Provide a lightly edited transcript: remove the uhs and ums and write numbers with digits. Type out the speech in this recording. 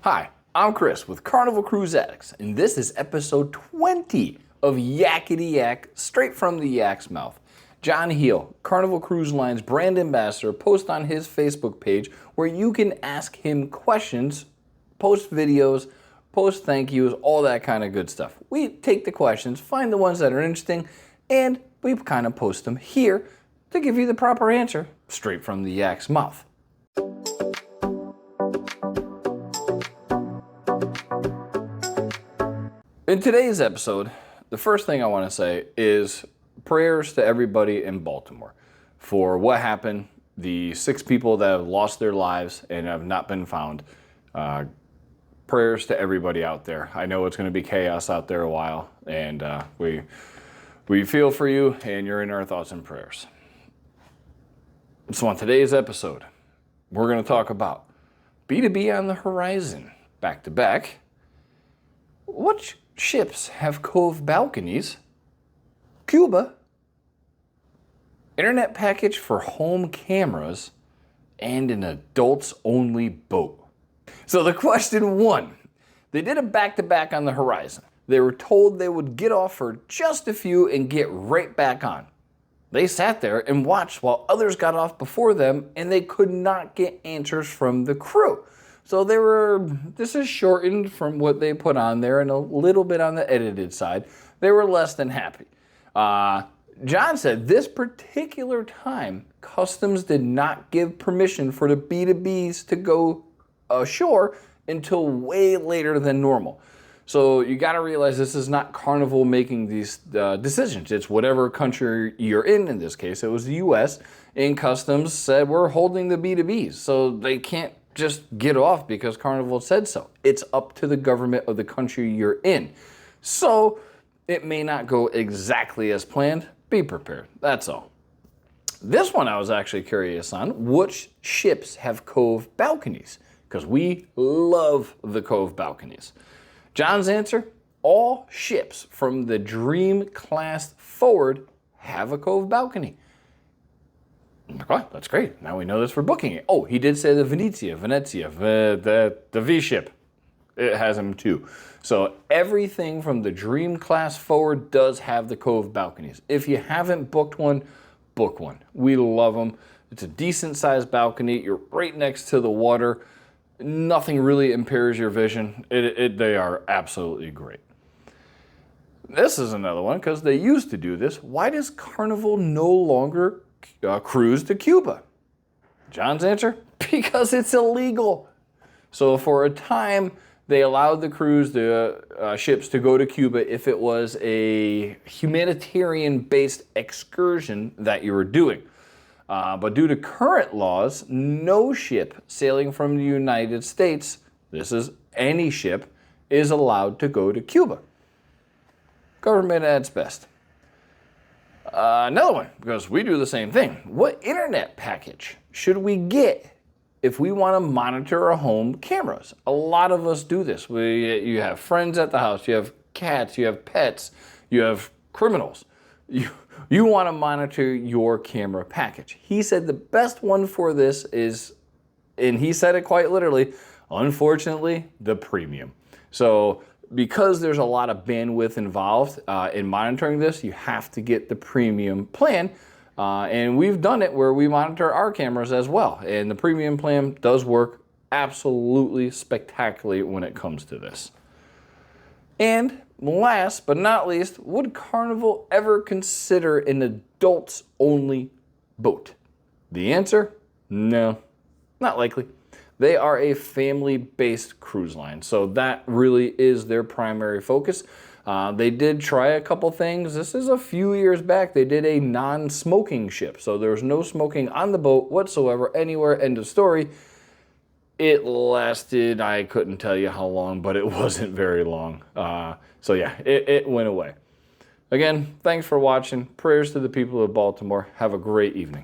Hi, I'm Chris with Carnival Cruise Addicts, and this is episode 20 of Yakety-Yak, straight from the yak's mouth. John Heel, Carnival Cruise Line's brand ambassador, posts on his Facebook page where you can ask him questions, post videos, post thank yous, all that kind of good stuff. We take the questions, find the ones that are interesting, and we kind of post them here to give you the proper answer straight from the yak's mouth. In today's episode, the first thing I want to say is prayers to everybody in Baltimore for what happened, the 6 people that have lost their lives and have not been found. Prayers to everybody out there. I know it's going to be chaos out there a while, and we feel for you, and you're in our thoughts and prayers. So on today's episode, we're going to talk about B2B on the horizon, back to back. What ships have Cove Balconies? Cuba, internet package for home cameras, and an adults-only boat. So the question 1, they did a back-to-back on the horizon. They were told they would get off for just a few and get right back on. They sat there and watched while others got off before them, and they could not get answers from the crew. So this is shortened from what they put on there and a little bit on the edited side. They were less than happy. John said this particular time, Customs did not give permission for the B2Bs to go ashore until way later than normal. So you got to realize this is not Carnival making these decisions. It's whatever country you're in this case, it was the U.S., and Customs said we're holding the B2Bs. So they can't just get off because Carnival said so. It's up to the government of the country you're in. So it may not go exactly as planned. Be prepared. That's all. This one I was actually curious on. Which ships have Cove Balconies? Because we love the Cove Balconies. John's answer, all ships from the Dream class forward have a Cove Balcony. Okay, that's great. Now we know this for booking it. Oh, he did say the Venezia, the V ship. It has them too. So everything from the Dream class forward does have the Cove Balconies. If you haven't booked one, book one. We love them. It's a decent sized balcony. You're right next to the water. Nothing really impairs your vision. They are absolutely great. This is another one because they used to do this. Why does Carnival no longer cruise to Cuba? John's answer, because it's illegal. So for a time, they allowed the ships to go to Cuba if it was a humanitarian-based excursion that you were doing. But due to current laws, no ship sailing from the United States, this is any ship, is allowed to go to Cuba. Government at its best. Another one, because we do the same thing. What internet package should we get if we want to monitor our home cameras? A lot of us do this. You have friends at the house, you have cats, you have pets, you have criminals. You want to monitor your camera package. He said the best one for this is, and he said it quite literally, unfortunately, the premium. So because there's a lot of bandwidth involved in monitoring this, you have to get the premium plan. And we've done it where we monitor our cameras as well. And the premium plan does work absolutely spectacularly when it comes to this. And last but not least, would Carnival ever consider an adults-only boat? The answer, no, not likely. They are a family-based cruise line, so that really is their primary focus. They did try a couple things. This is a few years back. They did a non-smoking ship, so there was no smoking on the boat whatsoever, anywhere, end of story. It lasted, I couldn't tell you how long, but it wasn't very long. So yeah, it went away. Again, thanks for watching. Prayers to the people of Baltimore. Have a great evening.